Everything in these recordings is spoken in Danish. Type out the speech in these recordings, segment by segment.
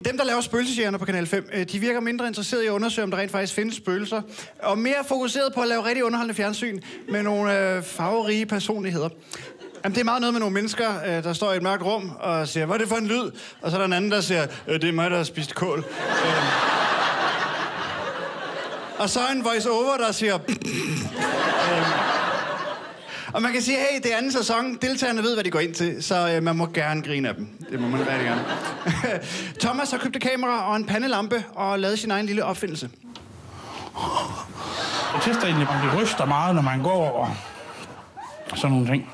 Dem, der laver spøgelsesjægerne på Kanal 5, de virker mindre interesserede i at undersøge, om der rent faktisk findes spøgelser, og mere fokuseret på at lave rigtig underholdende fjernsyn med nogle farverige personligheder. Jamen, det er meget noget med nogle mennesker, der står i et mørkt rum og siger, hvad er det for en lyd? Og så er der en anden, der siger, det er mig, der har spist kål. Og så en voice-over, der siger... Og man kan sige, hey, det er anden sæson. Deltagerne ved, hvad de går ind til, så man må gerne grine af dem. Det må man rigtig gerne. Thomas har købt et kamera og en pandelampe og lavet sin egen lille opfindelse. Jeg tester egentlig, om det ryster meget, når man går over sådan nogle ting.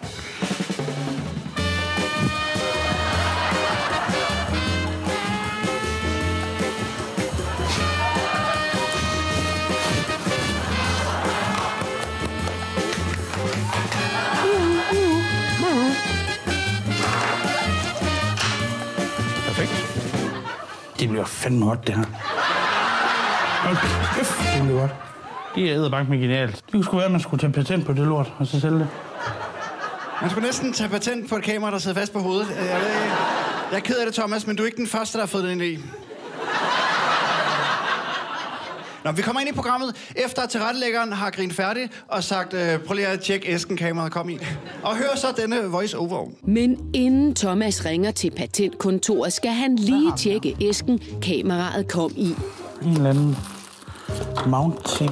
Det bliver fandme godt, det her. Hold kæft, det bliver godt. Det er edderbank med genialt. Det kunne sgu være, at man skulle tage patent på det lort, og så sælge det. Man skulle næsten tage patent på et kamera, der sidder fast på hovedet. Jeg er ked af det, Thomas, men du er ikke den første, der har fået den idé. Nå, vi kommer ind i programmet, efter at tilrettelæggeren har grint færdigt og sagt, prøv lige at tjekke æsken, kameraet kom i. Og hør så denne voice-over. Men inden Thomas ringer til patentkontoret, skal han lige tjekke æsken, kameraet kom i. En eller anden mount-ting.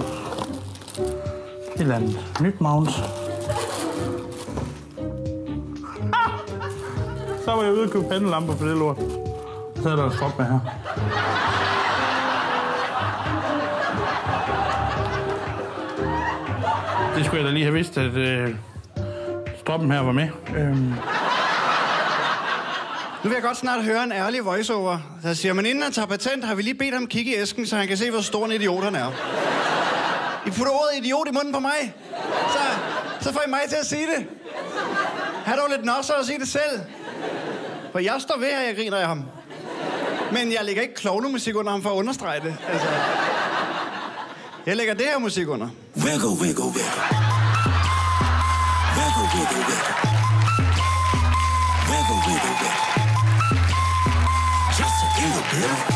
Et eller andet nyt mount. Så var jeg ude og købe pandelamper på det lort. Så er der et strop med her. Det skulle jeg da lige have vidst, at stroppen her var med. Nu vil jeg godt snart høre en ærlig voiceover, der siger, men inden han tager patent, har vi lige bedt ham kigge i æsken, så han kan se, hvor stor en idiot han er. I putter ordet idiot i munden på mig, så får I mig til at sige det. Ha' dog lidt nosser at sige det selv. For jeg står ved, at jeg griner af ham. Men jeg lægger ikke klovnemusik under ham for at understrege det. Altså, jeg lægger det her musik under. Wiggle, wiggle, wiggle. Wiggle, wiggle, wiggle. Wiggle, wiggle, wiggle. Just a little bit.